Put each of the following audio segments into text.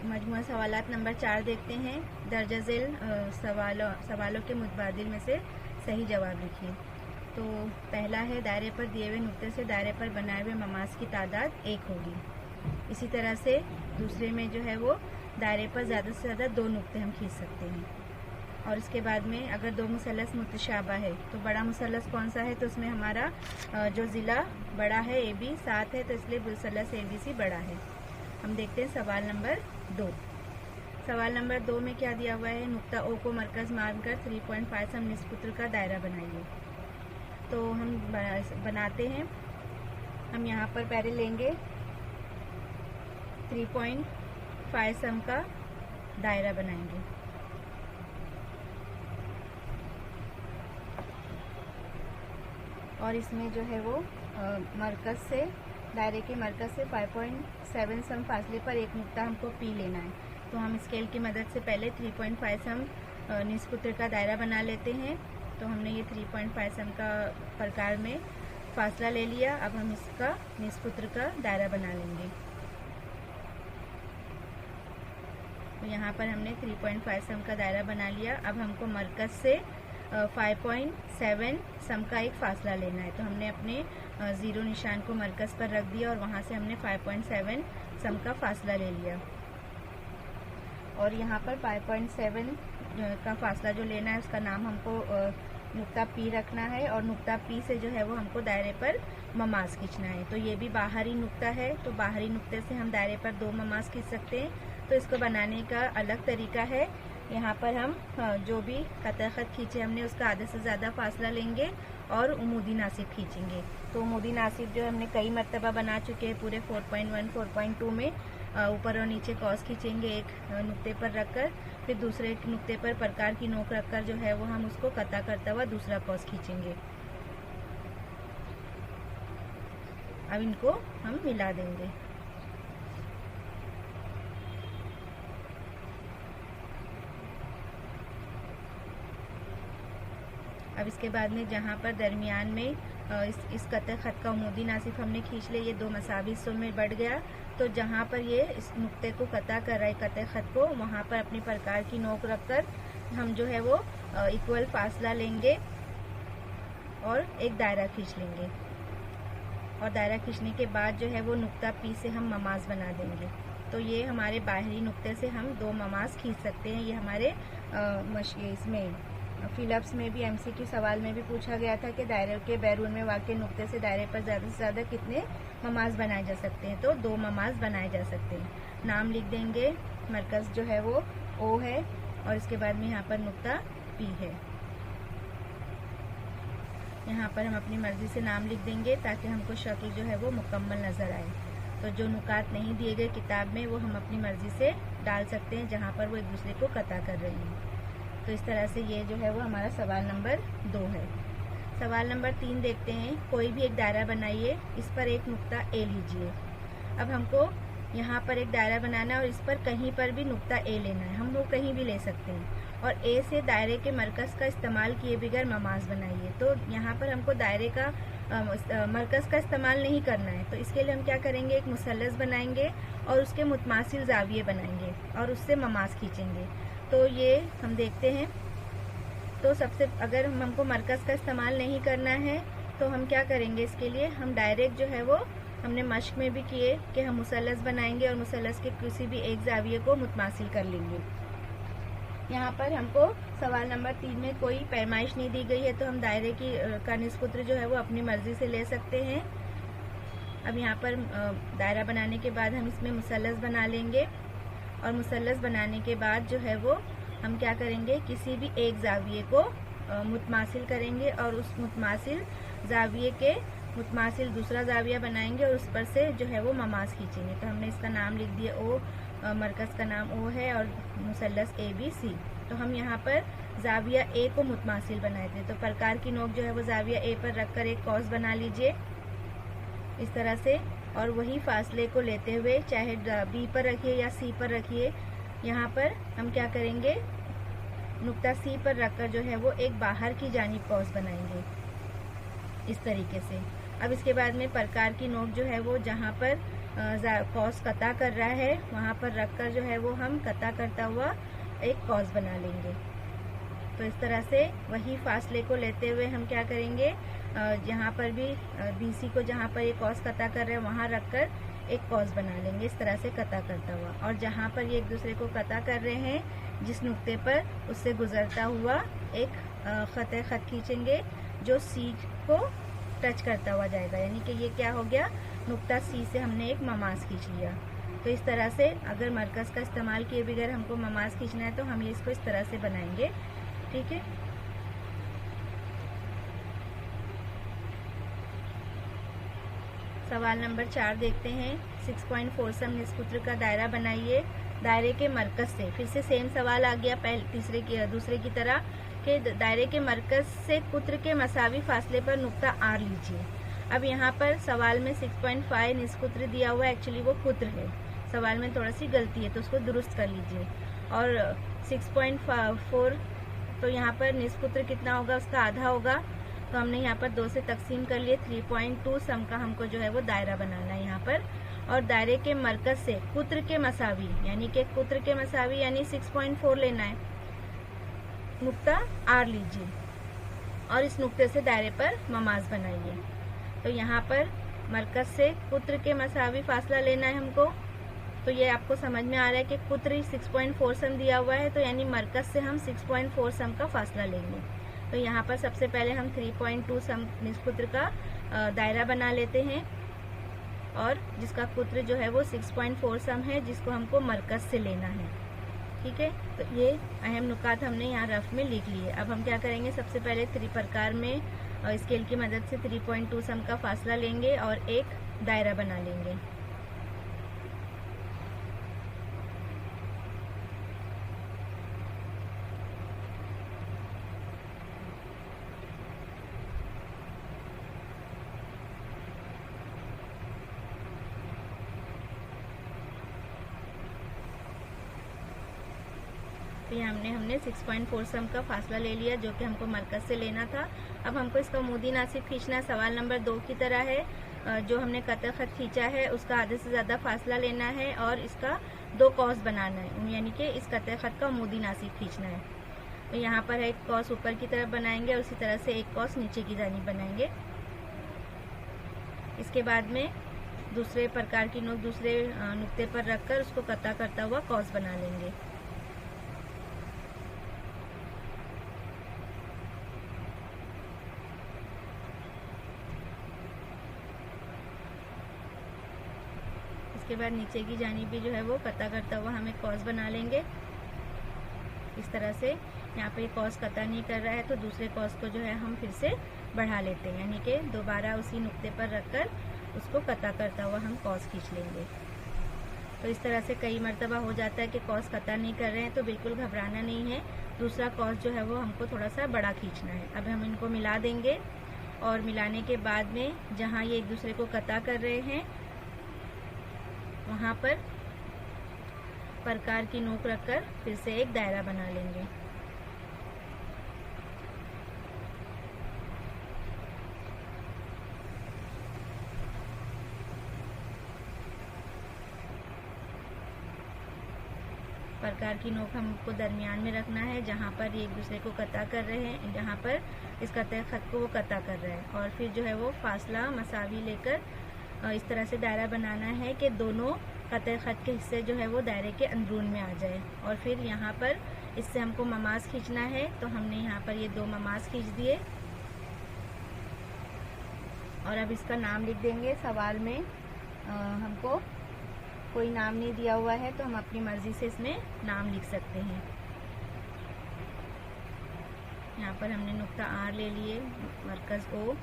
मजमुआ सवालात नंबर 4 देखते हैं। दर्ज झेल सवालों के मुतबादिल में से सही जवाब लिखिए। तो पहला है, दायरे पर दिए हुए नुक्ते से दायरे पर बनाए हुए ममाज की तादाद 1 होगी। इसी तरह से दूसरे में जो है वो दायरे पर ज़्यादा से ज़्यादा 2 नुक्ते हम खींच सकते हैं। और इसके बाद में अगर 2 मुसल्लस मुतशाबा है तो बड़ा मुसल्लस कौन सा है, तो उसमें हमारा जो ज़िला बड़ा है AB 7 है, तो इसलिए मुसल्लस ABC बड़ा है। हम देखते हैं सवाल नंबर 2। सवाल नंबर 2 में क्या दिया हुआ है, नुक्ता O को मरकज़ मानकर 3.5 सम निस्पुत्र का दायरा बनाइए। तो हम बनाते हैं। हम यहाँ पर पहले लेंगे 3.5 सम का दायरा बनाएंगे। और इसमें जो है वो मरकज़ से दायरे के मरकज़ से 5.7 सम फासले पर एक नुक्ता हमको P लेना है। तो हम स्केल की मदद से पहले 3.5 सम निस्पुत्र का दायरा बना लेते हैं। तो हमने ये 3.5 सम का प्रकार में फासला ले लिया। अब हम इसका निस्पुत्र का दायरा बना लेंगे। तो यहाँ पर हमने 3.5 सम का दायरा बना लिया। अब हमको मरकज़ से 5.7 सम का एक फासला लेना है। तो हमने अपने 0 निशान को मरकज़ पर रख दिया और वहाँ से हमने 5.7 सम का फासला ले लिया। और यहाँ पर 5.7 का फासला जो लेना है उसका नाम हमको नुक्ता P रखना है। और नुक्ता P से जो है वो हमको दायरे पर ममाज खींचना है। तो ये भी बाहरी नुक्ता है, तो बाहरी नुक्ते से हम दायरे पर 2 ममाज खींच सकते हैं। तो इसको बनाने का अलग तरीका है। यहाँ पर हम जो भी कतई ख़त खींचे हमने उसका आधे से ज़्यादा फासला लेंगे और उमूदी नासिब खींचेंगे। तो उमूदी नासिब जो हमने कई मरतबा बना चुके हैं पूरे 4.1 4.2 में। ऊपर और नीचे कॉस खींचेंगे एक नुक्ते पर रखकर, फिर दूसरे नुक्ते पर प्रकार की नोक रखकर जो है वो हम उसको कता करता हुआ दूसरा कॉस खींचेंगे। अब इनको हम मिला देंगे। अब इसके बाद में जहाँ पर दरमियान में इस कतई ख़त का उमूदी नासिब हमने खींच लिया, ये 2 मसावी हिस्सों में बढ़ गया। तो जहाँ पर ये इस नुक्ते को कता कर रहा है कतई ख़त को, वहाँ पर अपनी प्रकार की नोक रखकर हम जो है वो इक्वल फासला लेंगे और एक दायरा खींच लेंगे। और दायरा खींचने के बाद जो है वो नुक्ता P से हम ममाज बना देंगे। तो ये हमारे बाहरी नुक्ते से हम 2 ममाज खींच सकते हैं। ये हमारे इसमें फिलअप्स में भी MCQ सवाल में भी पूछा गया था कि दायरे के बैरून में वाक़ नुक्ते से दायरे पर ज़्यादा से ज़्यादा कितने ममाज बनाए जा सकते हैं। तो 2 ममाज बनाए जा सकते हैं। नाम लिख देंगे। मरकज़ जो है वो O है और इसके बाद में यहाँ पर नुक्ता P है। यहाँ पर हम अपनी मर्ज़ी से नाम लिख देंगे ताकि हमको शक्ल जो है वो मुकम्मल नज़र आए। तो जो नुकात नहीं दिए गए किताब में वो हम अपनी मर्ज़ी से डाल सकते हैं जहाँ पर वो एक दूसरे को कता कर रही हैं। तो इस तरह से ये जो है वो हमारा सवाल नंबर 2 है। सवाल नंबर 3 देखते हैं। कोई भी एक दायरा बनाइए, इस पर एक नुक्ता A लीजिए। अब हमको यहाँ पर एक दायरा बनाना है और इस पर कहीं पर भी नुक्ता A लेना है। हम वो कहीं भी ले सकते हैं। और A से दायरे के मरकज़ का इस्तेमाल किए बगैर ममाज बनाइए। तो यहाँ पर हमको दायरे का मरकज़ का इस्तेमाल नहीं करना है। तो इसके लिए हम क्या करेंगे, एक मुसल्लस बनाएंगे और उसके मुतमासिल ज़ाविये बनाएंगे और उससे ममाज खींचेंगे। तो ये हम देखते हैं। तो सबसे अगर हमको मरकज़ का इस्तेमाल नहीं करना है तो हम क्या करेंगे, इसके लिए हम डायरेक्ट जो है वो हमने मश्क में भी किए कि हम मुसल्लस बनाएंगे और मुसल्लस के किसी भी एक ज़ाविये को मुतमासिल कर लेंगे। यहाँ पर हमको सवाल नंबर 3 में कोई पैमाइश नहीं दी गई है, तो हम दायरे का निस्पुत्र जो है वो अपनी मर्ज़ी से ले सकते हैं। अब यहाँ पर दायरा बनाने के बाद हम इसमें मुसल्लस बना लेंगे और मुसल्लस बनाने के बाद जो है वो हम क्या करेंगे, किसी भी एक ज़ाविये को मुतमासिल करेंगे और उस मुतमासिल ज़ाविये के मुतमासिल दूसरा ज़ाविया बनाएंगे और उस पर से जो है वो ममाज खींचेंगे। तो हमने इसका नाम लिख दिया O, मरकज़ का नाम O है और मुसल्लस ABC। तो हम यहाँ पर ज़ाविया A को मुतमासिल बनाए थे। तो प्रकार की नोक जो है वो ज़ाविया A पर रखकर एक कॉस बना लीजिए इस तरह से। और वही फासले को लेते हुए चाहे B पर रखिए या C पर रखिए, यहाँ पर हम क्या करेंगे, नुक्ता C पर रखकर जो है वो एक बाहर की जानिब कॉस बनाएंगे इस तरीके से। अब इसके बाद में प्रकार की नोक जो है वो जहाँ पर कॉस कता कर रहा है वहाँ पर रखकर जो है वो हम कता करता हुआ एक कॉस बना लेंगे। तो इस तरह से वही फासले को लेते हुए हम क्या करेंगे, यहाँ पर भी बीसी को जहाँ पर ये कॉस कता कर रहे हैं वहाँ रखकर एक कॉस बना लेंगे, इस तरह से कता करता हुआ। और जहाँ पर ये एक दूसरे को कता कर रहे हैं जिस नुक्ते पर, उससे गुजरता हुआ एक खत खींचेंगे जो सी को टच करता हुआ जाएगा, यानी कि ये क्या हो गया, नुक्ता सी से हमने एक ममाज खींच लिया। तो इस तरह से अगर मरकज़ का इस्तेमाल किए बगैर हमको ममाज खींचना है तो हम ये इसको इस तरह से बनाएंगे। ठीक है, सवाल नंबर 4 देखते हैं। 6.4 सम निष्पुत्र का दायरा बनाइए। दायरे के मरकज से, फिर से सेम सवाल आ गया दूसरे की तरह कि दायरे के मरकज से कुत्र के मसावी फासले पर नुक्ता आर लीजिए। अब यहाँ पर सवाल में 6.5 निष्पुत्र दिया हुआ है, एक्चुअली वो कुत्र है, सवाल में थोड़ा सी गलती है तो उसको दुरुस्त कर लीजिए। और 6.4 तो यहाँ पर निष्पुत्र कितना होगा, उसका आधा होगा, तो हमने यहाँ पर 2 से तकसीम कर लिए। 3.2 सम का हमको जो है वो दायरा बनाना है यहाँ पर। और दायरे के मरकज से कुत्र के मसावी, यानी कि कुत्र के मसावी यानी 6.4 लेना है, नुक्ता आर लीजिए और इस नुक्ते से दायरे पर ममाज बनाइए। तो यहाँ पर मरकज से कुत्र के मसावी फासला लेना है हमको। तो ये आपको समझ में आ रहा है कि कुत्र 6.4 सम दिया हुआ है, तो यानी मरकज से हम 6.4 सम का फासला लेंगे। तो यहाँ पर सबसे पहले हम 3.2 सम निष्पुत्र का दायरा बना लेते हैं, और जिसका कुत्र जो है वो 6.4 सम है, जिसको हमको मरकज से लेना है। ठीक है, तो ये अहम नुकात हमने यहाँ रफ में लिख लिए। अब हम क्या करेंगे, सबसे पहले प्रकार में स्केल की मदद से 3.2 सम का फासला लेंगे और एक दायरा बना लेंगे। तो ये हमने 6.4 सम का फासला ले लिया जो कि हमको मरकज से लेना था। अब हमको इसका मुदी नासिब खींचना है। सवाल नंबर 2 की तरह है, जो हमने कतर खत खींचा है उसका आधे से ज़्यादा फासला लेना है और इसका 2 कॉस बनाना है, यानी कि इस कतर खत का मुदी नासिब खींचना है। तो यहाँ पर एक कॉस ऊपर की तरफ बनाएंगे और उसी तरह से एक कॉस नीचे की जानिब बनाएंगे। इसके बाद में दूसरे प्रकार की नोक दूसरे नुक्ते पर रखकर उसको कता करता हुआ कॉस बना लेंगे। इसके बाद नीचे की जानिब भी जो है वो कता करता हुआ हम एक कॉस बना लेंगे। इस तरह से यहाँ पे कॉस कता नहीं कर रहा है तो दूसरे कॉस को जो है हम फिर से बढ़ा लेते हैं, यानी कि दोबारा उसी नुक्ते पर रखकर उसको कता करता हुआ हम कॉस खींच लेंगे। तो इस तरह से कई मरतबा हो जाता है कि कॉस कता नहीं कर रहे हैं, तो बिल्कुल घबराना नहीं है, दूसरा कॉस जो है वो हमको थोड़ा सा बड़ा खींचना है। अब हम इनको मिला देंगे और मिलाने के बाद में जहाँ ये एक दूसरे को कता कर रहे हैं वहाँ पर प्रकार की नोक रखकर फिर से एक दायरा बना लेंगे। प्रकार की नोक हमको दरमियान में रखना है, जहाँ पर ये एक दूसरे को कता कर रहे हैं, जहाँ पर इस कतर खत को वो कता कर रहे हैं, और फिर जो है वो फासला मसावी लेकर इस तरह से दायरा बनाना है कि दोनों कतर खत के हिस्से जो है वो दायरे के अंदरून में आ जाए। और फिर यहाँ पर इससे हमको ममाज खींचना है, तो हमने यहाँ पर ये 2 ममाज खींच दिए और अब इसका नाम लिख देंगे। सवाल में हमको कोई नाम नहीं दिया हुआ है तो हम अपनी मर्जी से इसमें नाम लिख सकते हैं। यहाँ पर हमने नुक्ता आर ले लिए, मरकज़ ओ,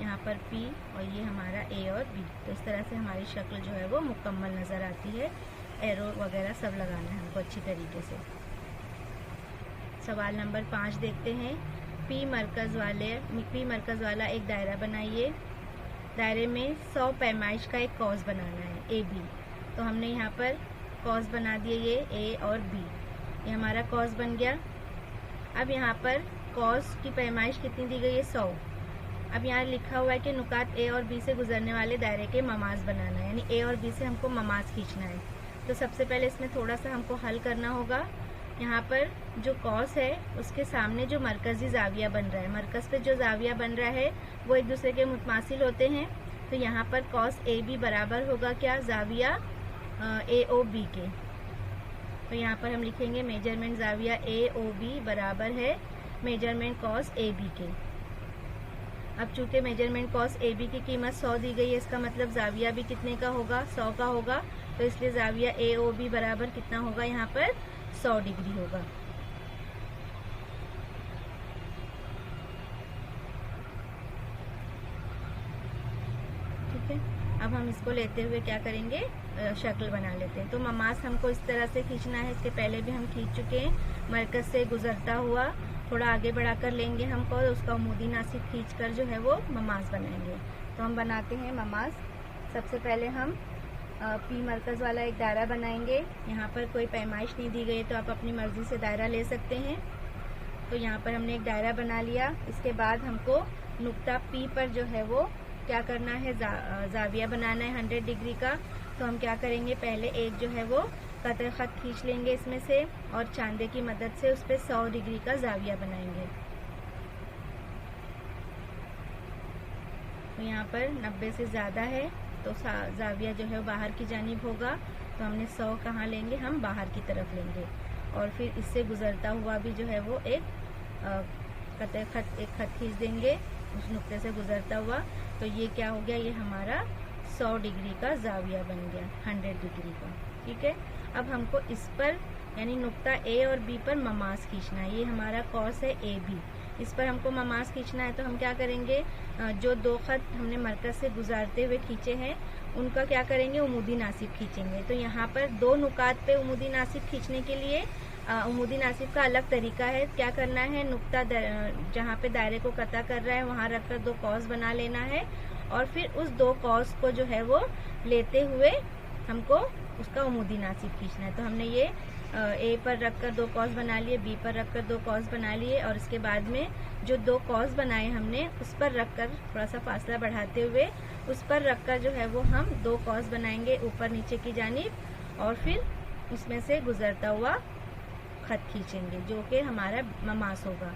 यहाँ पर P और ये हमारा A और B। तो इस तरह से हमारी शक्ल जो है वो मुकम्मल नज़र आती है। एरो वगैरह सब लगाना है हमको अच्छी तरीके से। सवाल नंबर 5 देखते हैं। P मरकज़ वाला एक दायरा बनाइए। दायरे में 100 पैमाइश का एक कॉस बनाना है AB। तो हमने यहाँ पर कॉस बना दिए, ये A और B, ये हमारा कॉस बन गया। अब यहाँ पर कॉस की पैमाइश कितनी दी गई है, 100। अब यहाँ लिखा हुआ है कि नुकात ए और बी से गुजरने वाले दायरे के ममाज बनाना है, यानी ए और बी से हमको ममाज खींचना है। तो सबसे पहले इसमें थोड़ा सा हमको हल करना होगा। यहाँ पर जो कॉस है उसके सामने जो मरकजी जाविया बन रहा है, मरकज पे जो जाविया बन रहा है वो एक दूसरे के मुतमासिल होते हैं। तो यहाँ पर कॉस ए बी बराबर होगा क्या, जाविया ए ओ बी के। तो यहाँ पर हम लिखेंगे मेजरमेंट जाविया ए ओ बी बराबर है मेजरमेंट कॉस ए बी के। अब चूंकि मेजरमेंट कॉस ए बी की कीमत 100 दी गई है, इसका मतलब जाविया भी कितने का होगा, 100 का होगा। तो इसलिए जाविया ए ओ बी बराबर कितना होगा, यहाँ पर 100 डिग्री होगा। ठीक है, अब हम इसको लेते हुए क्या करेंगे, शक्ल बना लेते हैं। तो ममास हमको इस तरह से खींचना है, इसके पहले भी हम खींच चुके हैं। मरकज से गुजरता हुआ थोड़ा आगे बढ़ाकर लेंगे हमको, और उसका उमूदी नासिब खींचकर जो है वो ममास बनाएंगे। तो हम बनाते हैं ममास। सबसे पहले हम पी मरकज वाला एक दायरा बनाएंगे। यहाँ पर कोई पैमाइश नहीं दी गई, तो आप अपनी मर्जी से दायरा ले सकते हैं। तो यहाँ पर हमने एक दायरा बना लिया। इसके बाद हमको नुक्ता पी पर जो है वो क्या करना है, जाविया बनाना है 100 डिग्री का। तो हम क्या करेंगे, पहले एक जो है वो कतर खत खींच लेंगे इसमें से, और चांदे की मदद से उस पर 100 डिग्री का जाविया बनाएंगे। तो यहाँ पर 90 से ज़्यादा है, तो जाविया जो है वो बाहर की जानिब होगा। तो हमने 100 कहाँ लेंगे, हम बाहर की तरफ लेंगे। और फिर इससे गुजरता हुआ भी जो है वो एक कतर खत, एक खत खींच देंगे उस नुक्ते से गुजरता हुआ। तो ये क्या हो गया, ये हमारा 100 डिग्री का जाविया बन गया, 100 डिग्री का। ठीक है, अब हमको इस पर यानी नुक्ता ए और बी पर ममास खींचना है। ये हमारा कॉस है ए बी, इस पर हमको ममास खींचना है। तो हम क्या करेंगे, जो दो खत हमने मरकज से गुजारते हुए खींचे हैं उनका क्या करेंगे, उमूदी नासिब खींचेंगे। तो यहाँ पर दो नुकात पे उमूदी नासिब खींचने के लिए उमूदी नासिब का अलग तरीका है। क्या करना है, नुक्ता जहाँ पे दायरे को कता कर रहा है वहाँ रखकर दो कॉस बना लेना है, और फिर उस दो कॉस को जो है वो लेते हुए हमको उसका उमूदी नासिब खींचना है। तो हमने ये ए पर रखकर दो कॉस बना लिए, बी पर रखकर दो कॉस बना लिए, और इसके बाद में जो दो कॉस बनाए हमने उस पर रखकर थोड़ा सा फासला बढ़ाते हुए उस पर रखकर जो है वो हम दो कॉस बनाएंगे ऊपर नीचे की जानिब, और फिर उसमें से गुजरता हुआ खत खींचेंगे जो कि हमारा ममास होगा।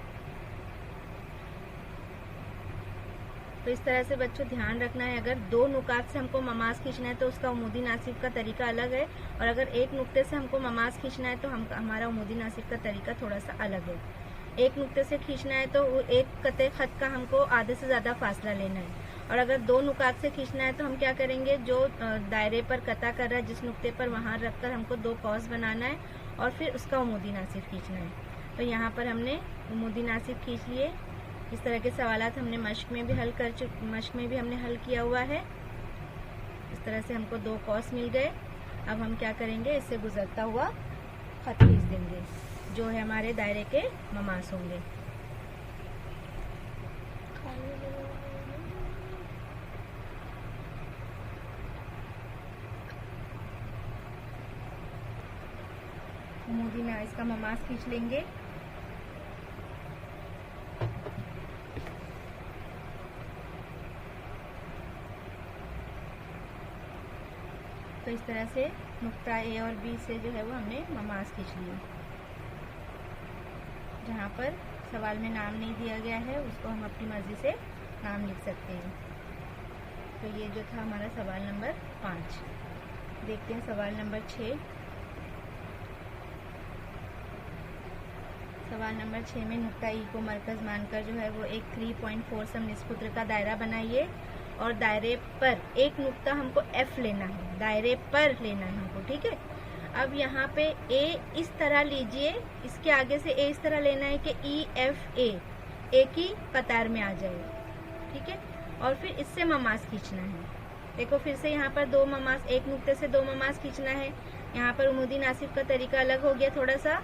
तो इस तरह से बच्चों ध्यान रखना है, अगर दो नुकात से हमको ममास खींचना है तो उसका उमूदी नासिब का तरीका अलग है, और अगर एक नुक्ते से हमको ममास खींचना है तो हमारा उमूदी नासिब का तरीका थोड़ा सा अलग है। एक नुक्ते से खींचना है तो एक कते खत का हमको आधे से ज़्यादा फासला लेना है, और अगर दो नुकात से खींचना है तो हम क्या करेंगे, जो दायरे पर कता कर रहा है जिस नुक्ते पर वहाँ रखकर हमको दो कॉस बनाना है और फिर उसका उमूदी नासिब खींचना है। तो यहाँ पर हमने उमूदी नासिब खींच लिए। इस तरह के सवालात हमने मश्क में भी हमने हल किया हुआ है। इस तरह से हमको दो कॉस मिल गए। अब हम क्या करेंगे, इससे गुजरता हुआ खत खींच देंगे जो है हमारे दायरे के ममास होंगे। उमूदी में इसका ममास खींच लेंगे। तो इस तरह से नुक्ता ए और बी से जो है वो हमने ममास खींच लिया। जहाँ पर सवाल में नाम नहीं दिया गया है उसको हम अपनी मर्जी से नाम लिख सकते हैं। तो ये जो था हमारा सवाल नंबर 5। देखते हैं सवाल नंबर 6। सवाल नंबर 6 में नुक्ता ई को मरकज मानकर जो है वो एक 3.4 सम निस्पुत्र का दायरा बनाइए, और दायरे पर एक नुक्ता हमको एफ लेना है, दायरे पर लेना है हमको। ठीक है, अब यहाँ पे ए इस तरह लीजिए, इसके आगे से ए इस तरह लेना है कि ई एफ ए एक ही कतार में आ जाए। ठीक है, और फिर इससे ममास खींचना है। देखो फिर से यहाँ पर दो ममास, एक नुक्ते से दो ममास खींचना है। यहाँ पर उमूदी नासिब का तरीका अलग हो गया थोड़ा सा।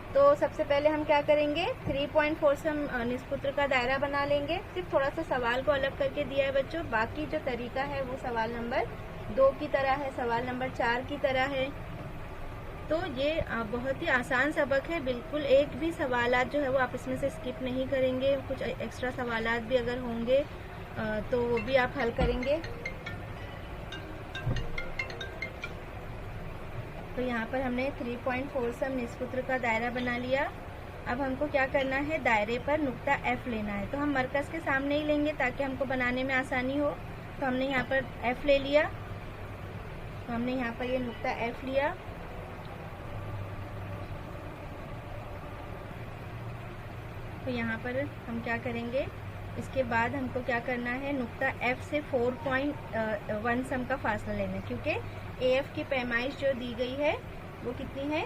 तो सबसे पहले हम क्या करेंगे, 3.4 सम निस्पुत्र का दायरा बना लेंगे। सिर्फ थोड़ा सा सवाल को अलग करके दिया है बच्चों, बाकी जो तरीका है वो सवाल नंबर 2 की तरह है, सवाल नंबर 4 की तरह है। तो ये बहुत ही आसान सबक है, बिल्कुल एक भी सवालात जो है वो आप इसमें से स्किप नहीं करेंगे। कुछ एक्स्ट्रा सवालात भी अगर होंगे तो वो भी आप हल करेंगे। तो यहाँ पर हमने 3.4 सम निष्सूत्र का दायरा बना लिया। अब हमको क्या करना है, दायरे पर नुक्ता F लेना है। तो हम मरकज़ के सामने ही लेंगे ताकि हमको बनाने में आसानी हो। तो हमने यहाँ पर F ले लिया। तो हमने यहाँ पर ये नुक्ता F लिया। तो यहाँ पर हम क्या करेंगे, इसके बाद हमको क्या करना है, नुक्ता F से 4.1 सम का फासला लेना है, क्योंकि AF की पैमाइश जो दी गई है वो कितनी है,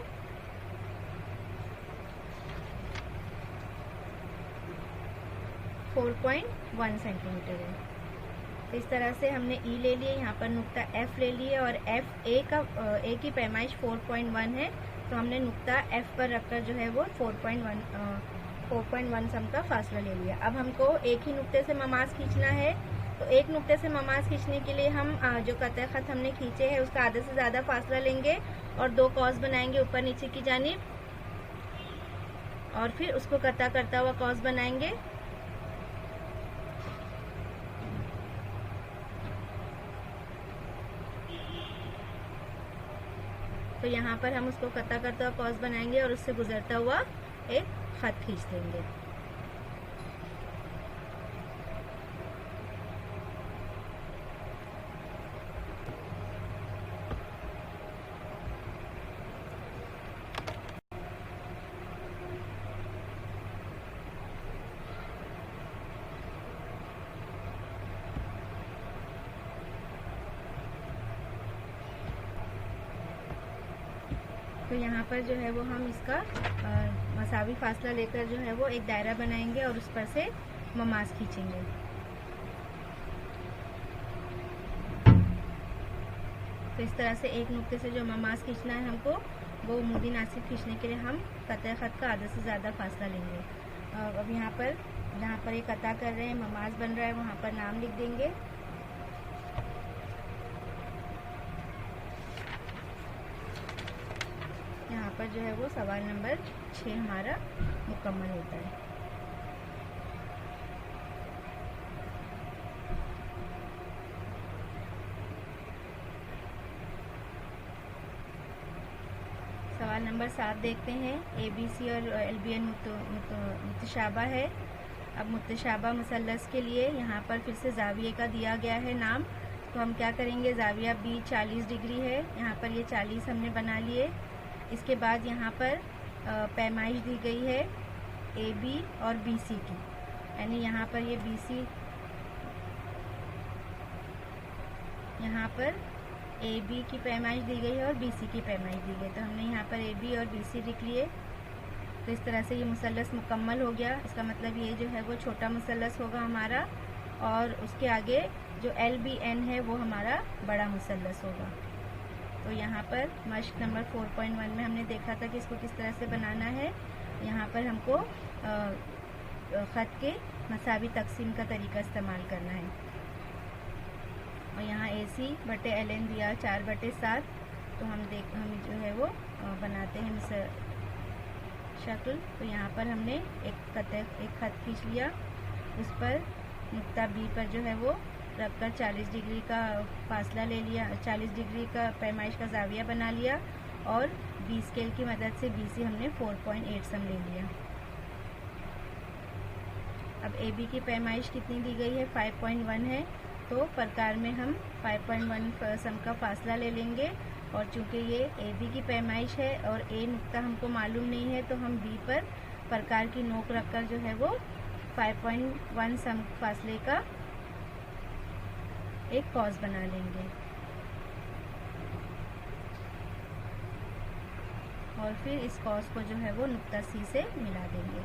4.1 सेंटीमीटर है। तो इस तरह से हमने E ले लिए, यहाँ पर नुक्ता F ले लिए और A की पैमाइश 4.1 है। तो हमने नुक्ता F पर रखकर जो है वो 4.1 सम का फासला ले लिया। अब हमको एक ही नुक्ते से ममाज खींचना है। तो एक नुक्ते से ममाज खींचने के लिए हम जो कतई खत हमने खींचे हैं उसका आधे से ज़्यादा फासला लेंगे और 2 कॉस बनाएंगे ऊपर नीचे की जानिब, और फिर उसको कता करता हुआ कॉस बनाएंगे। तो यहाँ पर हम उसको कता करता हुआ कॉस बनाएंगे और उससे गुजरता हुआ एक खत खींच देंगे। तो यहाँ पर जो है वो हम इसका मसावी फासला लेकर जो है वो एक दायरा बनाएंगे और उस पर से ममाज खींचेंगे। तो इस तरह से एक नुक्ते से जो ममाज खींचना है हमको, वो उमूदी नासिब खींचने के लिए हम कतई खत का आधे से ज़्यादा फासला लेंगे। अब यहाँ पर जहाँ पर ये कता कर रहे हैं, ममाज बन रहा है, वहाँ पर नाम लिख देंगे। यहाँ पर जो है वो सवाल नंबर 6 हमारा मुकम्मल होता है। सवाल नंबर 7 देखते हैं। ABC और LBN मुतशाबा है। अब मुतशाबा मुसल्लस के लिए यहाँ पर फिर से जाविये का दिया गया है नाम। तो हम क्या करेंगे, जाविया B 40 डिग्री है, यहाँ पर ये 40 हमने बना लिए। इसके बाद यहाँ पर पैमाइश दी गई है AB और BC की, यानी यहाँ पर ये BC, यहाँ पर AB की पैमाइश दी गई है और BC की पैमाइश दी गई। तो हमने यहाँ पर AB और BC लिख लिए। तो इस तरह से ये मुसल्लस मुकम्मल हो गया। इसका मतलब ये जो है वो छोटा मुसल्लस होगा हमारा, और उसके आगे जो LBN है वो हमारा बड़ा मुसल्लस होगा। तो यहाँ पर मश्क नंबर 4.1 में हमने देखा था कि इसको किस तरह से बनाना है। यहाँ पर हमको ख़त के मसावी तकसीम का तरीका इस्तेमाल करना है। और यहाँ AC बटे LN दिया 4/7। तो हम जो है वो बनाते हैं शक्ल। तो यहाँ पर हमने एक खत खींच लिया, उस पर नुक्ता B पर जो है वो रखकर 40 डिग्री का फासला ले लिया, 40 डिग्री का पैमाइश का जाविया बना लिया, और B स्केल की मदद से BC हमने 4.8 सम ले लिया। अब AB की पैमाइश कितनी दी गई है, 5.1 है। तो प्रकार में हम 5.1 सम का फासला ले लेंगे, और चूंकि ये AB की पैमाइश है और A नुक्ता हमको मालूम नहीं है, तो हम B पर प्रकार की नोक रखकर जो है वो 5.1 सम फासले का एक कॉस बना लेंगे, और फिर इस कॉस को जो है वो नुक्ता C से मिला देंगे।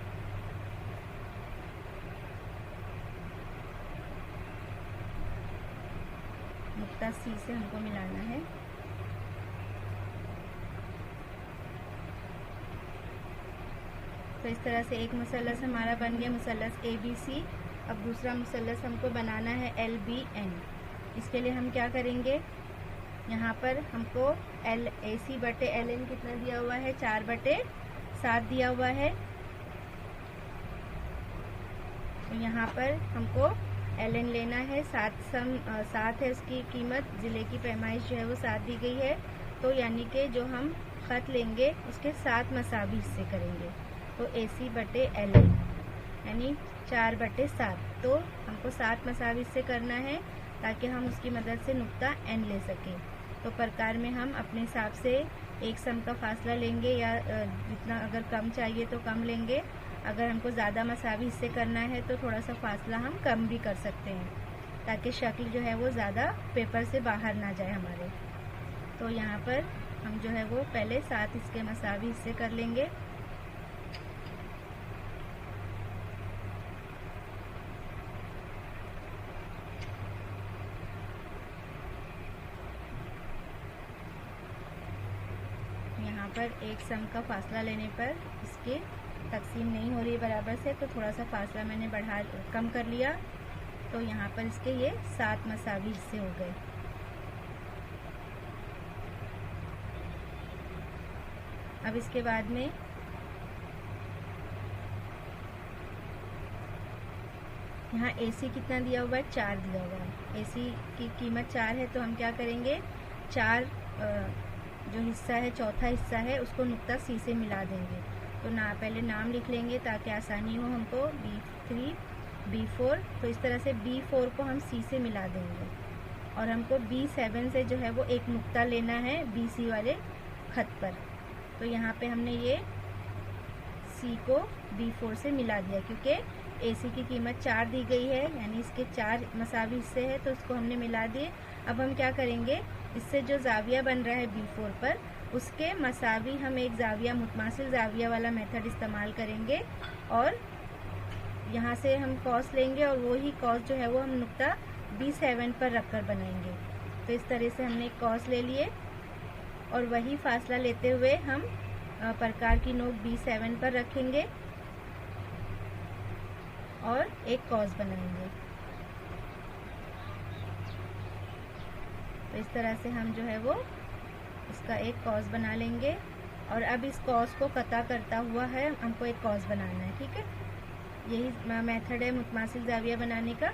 नुक्ता C से हमको मिलाना है। तो इस तरह से एक मुसल्लस हमारा बन गया, मुसल्लस ABC। अब दूसरा मुसल्लस हमको बनाना है LBN। इसके लिए हम क्या करेंगे, यहाँ पर हमको AC बटे LN कितना दिया हुआ है, 4/7 दिया हुआ है। तो यहाँ पर हमको ln लेना है। 7 है उसकी कीमत, ज़िले की पैमाइश जो है वो 7 दी गई है। तो यानी कि जो हम ख़त लेंगे उसके 7 मसावी हिस्से करेंगे। तो AC बटे ln यानी 4/7। तो हमको 7 मसावी हिस्से करना है ताकि हम उसकी मदद से नुक्ता n ले सकें। तो प्रकार में हम अपने हिसाब से एक सम का फासला लेंगे, या जितना अगर कम चाहिए तो कम लेंगे। अगर हमको ज़्यादा मसावी हिस्से करना है तो थोड़ा सा फासला हम कम भी कर सकते हैं, ताकि शक्ल जो है वो ज़्यादा पेपर से बाहर ना जाए हमारे। तो यहाँ पर हम जो है वो पहले 7 इसके मसावी हिस्से कर लेंगे। यहाँ पर एक सम का फासला लेने पर इसके तकसीम नहीं हो रही बराबर से, तो थोड़ा सा फासला मैंने कम कर लिया। तो यहाँ पर इसके ये 7 मसावी हिस्से हो गए। अब इसके बाद में यहाँ AC कितना दिया हुआ है, 4 दिया हुआ है। AC की कीमत 4 है, तो हम क्या करेंगे, 4 जो हिस्सा है, चौथा हिस्सा है, उसको नुक्ता C से मिला देंगे। तो पहले नाम लिख लेंगे ताकि आसानी हो हमको। B3 B4, तो इस तरह से B4 को हम C से मिला देंगे। और हमको B7 से जो है वो एक नुक्ता लेना है BC वाले खत पर। तो यहाँ पे हमने ये C को B4 से मिला दिया, क्योंकि AC की कीमत 4 दी गई है, यानी इसके 4 मसावी हिस्से हैं, तो इसको हमने मिला दिए। अब हम क्या करेंगे, इससे जो जाविया बन रहा है B4 पर, उसके मसावी हम एक जाविया, मुतमासिल जाविया वाला मेथड इस्तेमाल करेंगे। और यहाँ से हम कॉस लेंगे और वो ही कॉस जो है वो हम नुक्ता B7 पर रखकर बनाएंगे। तो इस तरह से हमने एक कॉस ले लिए और वही फासला लेते हुए हम प्रकार की नोक B7 पर रखेंगे और एक कॉस बनाएंगे। तो इस तरह से हम जो है वो इसका एक कॉस बना लेंगे। और अब इस कॉस को कता करता हुआ है हमको एक कॉस बनाना है, ठीक है। यही मेथड है मुतमासिल जाविया बनाने का।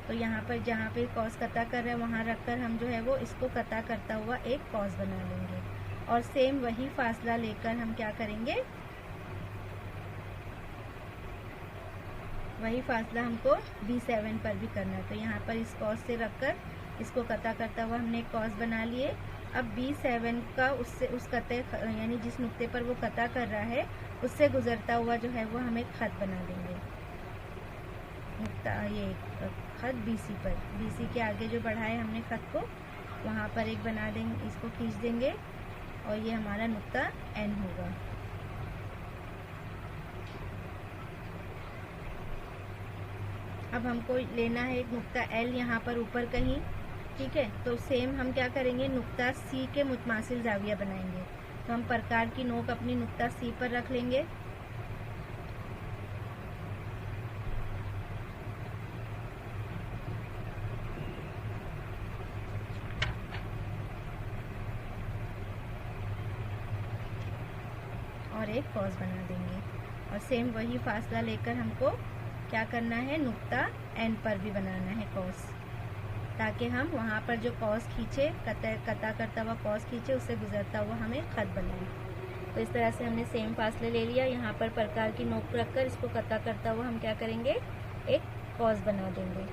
तो यहाँ पर जहाँ पे कॉस कता कर रहे हैं वहाँ रखकर हम जो है वो इसको कता करता हुआ एक कॉस बना लेंगे। और सेम वही फासला लेकर हम क्या करेंगे, वही फासला हमको B7 पर भी करना है। तो यहाँ पर इस कॉस से रखकर इसको कता करता हुआ हमने एक कॉस बना लिए। अब B7 का उस कते यानी जिस नुक्ते पर वो कता कर रहा है उससे गुजरता हुआ जो है वो हम एक खत बना देंगे। नुक्ता ये खत BC पर, BC के आगे जो बढ़ाए हमने खत को, वहाँ पर एक बना देंगे, इसको खींच देंगे और ये हमारा नुक्ता N होगा। अब हमको लेना है एक नुक्ता L यहाँ पर ऊपर कहीं, ठीक है। तो सेम हम क्या करेंगे, नुक्ता C के मुतमासिल जाविया बनाएंगे। तो हम प्रकार की नोक अपनी नुक्ता C पर रख लेंगे और एक कॉस बना देंगे। और सेम वही फासला लेकर हमको क्या करना है, नुक्ता N पर भी बनाना है कॉस, ताकि हम वहाँ पर जो कॉस खींचे, कता करता हुआ कॉस खींचे, उससे गुजरता हुआ हमें खत बनाए। तो इस तरह से हमने सेम फासले ले लिया। यहाँ पर प्रकार की नोक रखकर इसको कता करता हुआ हम क्या करेंगे, एक कॉस बना देंगे।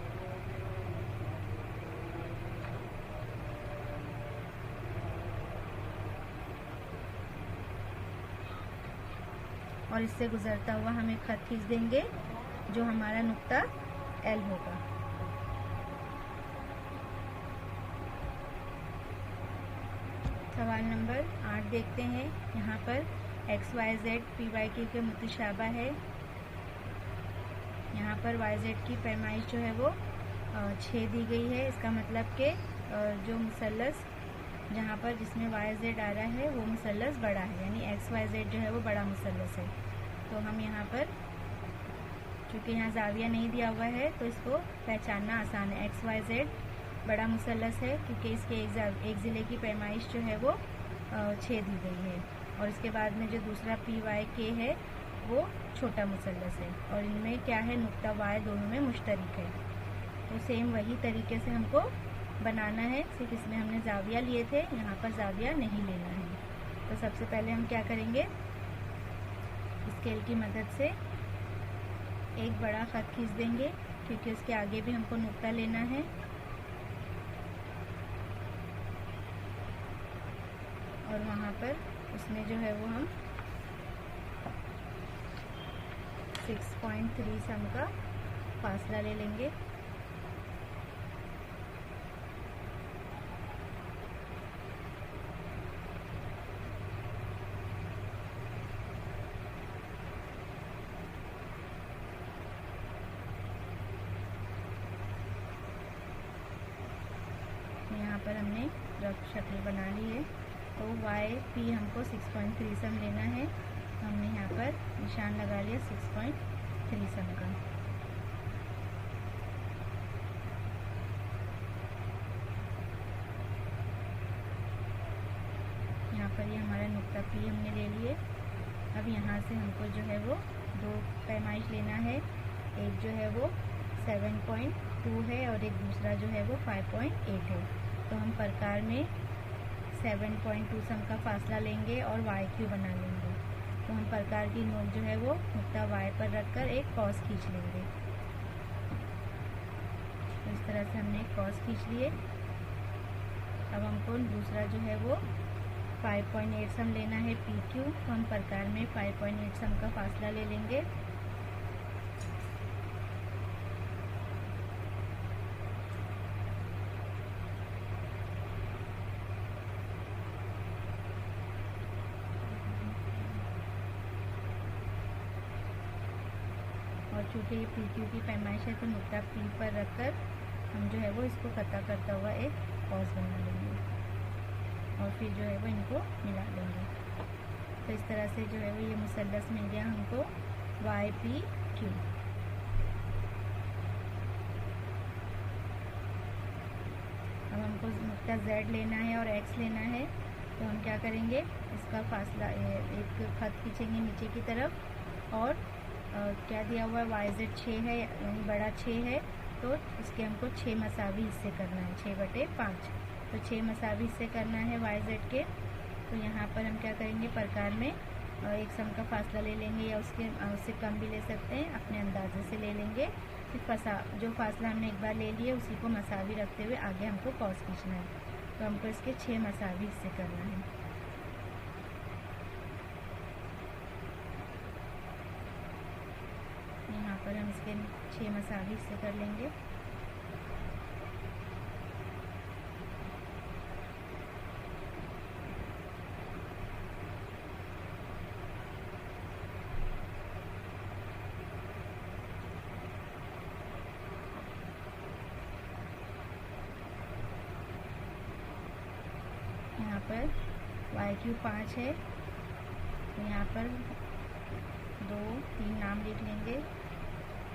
और इससे गुजरता हुआ हम एक खत खींच देंगे जो हमारा नुक्ता L होगा। सवाल नंबर 8 देखते हैं। यहाँ पर XYZ PYQ के मुतशाबा है। यहाँ पर YZ की पैमाइश जो है वो 6 दी गई है। इसका मतलब कि जो मुसल्लस जहाँ पर जिसमें YZ आ रहा है वो मुसल्लस बड़ा है, यानी XYZ जो है वो बड़ा मुसल्लस है। तो हम यहाँ पर चूँकि यहाँ जाविया नहीं दिया हुआ है तो इसको पहचानना आसान है। XYZ बड़ा मुसल्लस है क्योंकि इसके एक ज़िले की पैमाइश जो है वो 6 दी गई है। और इसके बाद में जो दूसरा PYK है वो छोटा मुसल्लस है। और इनमें क्या है, नुक्ता Y दोनों में मुश्तरक है। तो सेम वही तरीके से हमको बनाना है, सिर्फ इसमें हमने जाविया लिए थे, यहाँ पर जाविया नहीं लेना है। तो सबसे पहले हम क्या करेंगे, स्केल की मदद से एक बड़ा खत खींच देंगे, क्योंकि उसके आगे भी हमको नुक्ता लेना है। और वहाँ पर उसमें जो है वो हम 6.3 सम का फासला ले लेंगे। यहाँ पर हमने रफ शक्ल बना ली है। तो YP हमको 6.3 सम लेना है, हमने यहाँ पर निशान लगा लिया 6.3 सम का। यहाँ पर ये हमारा नुक्ता P हमने ले लिए। अब यहाँ से हमको जो है वो दो पैमाइश लेना है, एक जो है वो 7.2 है और एक दूसरा जो है वो 5.8 है। तो हम प्रकार में 7.2 सम का फासला लेंगे और YQ बना लेंगे। तो हम प्रकार की नोक जो है वो नुक्ता Y पर रखकर एक कॉस खींच लेंगे। तो इस तरह से हमने एक कॉस खींच लिए। अब हमको दूसरा जो है वो 5.8 सम लेना है PQ। तो हम प्रकार में 5.8 सम का फासला ले लेंगे। और चूँकि ये PQ की पैमाइश है तो नुक्ता P पर रखकर हम जो है वो इसको कता करता हुआ एक कॉस बना लेंगे और फिर जो है वो इनको मिला देंगे। तो इस तरह से जो है वो ये मुसल्लस मिल गया हमको YPQ। अब हमको नुक्ता Z लेना है और X लेना है। तो हम क्या करेंगे, इसका फासला एक खत खींचेंगे नीचे की तरफ और क्या दिया हुआ है YZ 6 है, यानी बड़ा 6 है। तो इसके हमको 6 मसावी हिस्से करना है, 6/5। तो 6 मसावी हिस्से करना है YZ के। तो यहाँ पर हम क्या करेंगे, प्रकार में एक सम का फासला ले लेंगे या उससे कम भी ले सकते हैं, अपने अंदाजे से ले लेंगे। फिर जो फासला हमने एक बार ले लिए उसी को मसावी रखते हुए आगे हमको कॉस खींचना है। तो हमको इसके 6 मसावी हिस्से करना है। यहाँ पर हम इसके 6 मसावी हिस्से कर लेंगे। यहाँ पर YQ 5 है, तो यहाँ पर 2-3 नाम लिख लेंगे,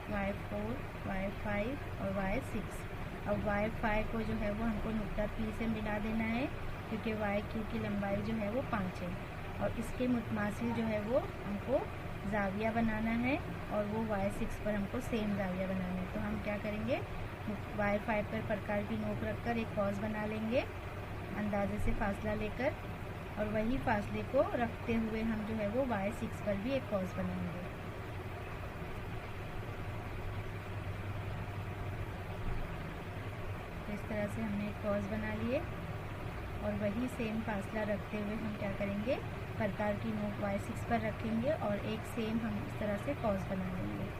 Y4, Y5 और Y6। अब Y5 को जो है वो हमको नुक्ता P से मिला देना है, क्योंकि YQ की लंबाई जो है वो 5 है और इसके मुतमासिल जो है वो हमको जाविया बनाना है और वो Y6 पर हमको सेम जाविया बनाना है। तो हम क्या करेंगे, Y5 पर प्रकार की नोक रखकर एक कॉस बना लेंगे अंदाजे से फासला लेकर, और वही फासले को रखते हुए हम जो है वो Y6 पर भी एक कॉस बनाएंगे। तो इस तरह से हमने एक कॉस बना लिए और वही सेम फासला रखते हुए हम क्या करेंगे, प्रकार की नोक Y6 पर रखेंगे और एक सेम हम इस तरह से कॉस बना लेंगे।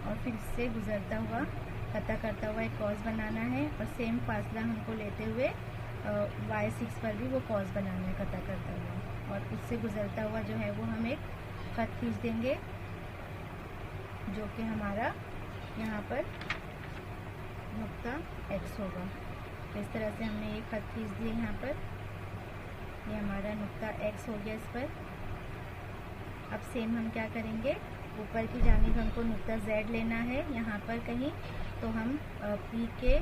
और फिर इससे गुजरता हुआ कता करता हुआ एक कॉस बनाना है और सेम फासला हमको लेते हुए Y6 पर भी वो कॉस बनाना है कता करता हुआ, और उससे गुजरता हुआ जो है वो हम एक खत खींच देंगे जो कि हमारा यहाँ पर नुक्ता X होगा। तो इस तरह से हमने एक खत खींच दिए यहाँ पर, ये हमारा नुक्ता X हो गया इस पर। अब सेम हम क्या करेंगे, ऊपर की जानिब हमको नुक्ता Z लेना है यहाँ पर कहीं, तो हम P के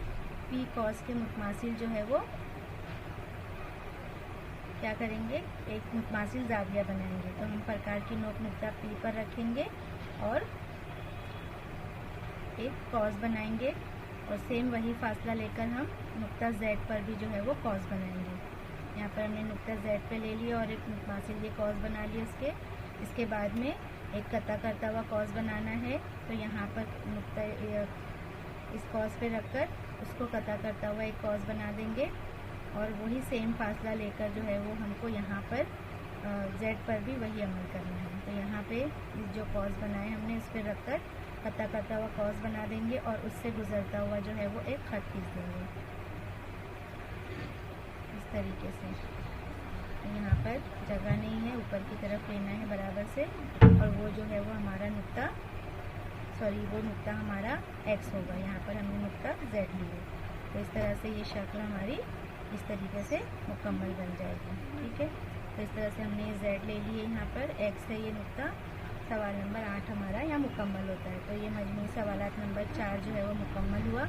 पी कॉस के मुतमासिल जो है वो क्या करेंगे, एक मुतमासिल जाविया बनाएंगे। तो हम प्रकार की नोक नुक्ता पी पर रखेंगे और एक कॉस बनाएंगे और सेम वही फासला लेकर हम नुक्ता जेड पर भी जो है वो कॉस बनाएंगे। यहाँ पर हमने नुक्ता जेड पे ले लिया और एक मुतमासिल ये कॉस बना लिया। इसके बाद में एक कता करता हुआ कॉस बनाना है। तो यहाँ पर नुक्ता इस कॉस पे रखकर उसको कता करता हुआ एक कॉस बना देंगे और वही सेम फासला लेकर जो है वो हमको यहाँ पर जेड पर भी वही अमल करना है। तो यहाँ पे इस जो कॉस बनाए हमने उस पर रखकर कता करता हुआ कॉस बना देंगे और उससे गुजरता हुआ जो है वो एक खत खींच देंगे इस तरीके से। तो यहाँ पर जगह नहीं है, ऊपर की तरफ लेना है बराबर से और वो जो है वो हमारा नुक्ता वो नुक्ता हमारा एक्स होगा। यहाँ पर हमने नुक्ता जेड लिया। तो इस तरह से ये शक्ल हमारी इस तरीके से मुकम्मल बन जाएगी। ठीक है, तो इस तरह से हमने ये जेड ले लिए, यहाँ पर एक्स है ये नुक्ता। सवाल नंबर 8 हमारा यहाँ मुकम्मल होता है। तो ये मजमूई सवालात नंबर 4 जो है वो मुकम्मल हुआ।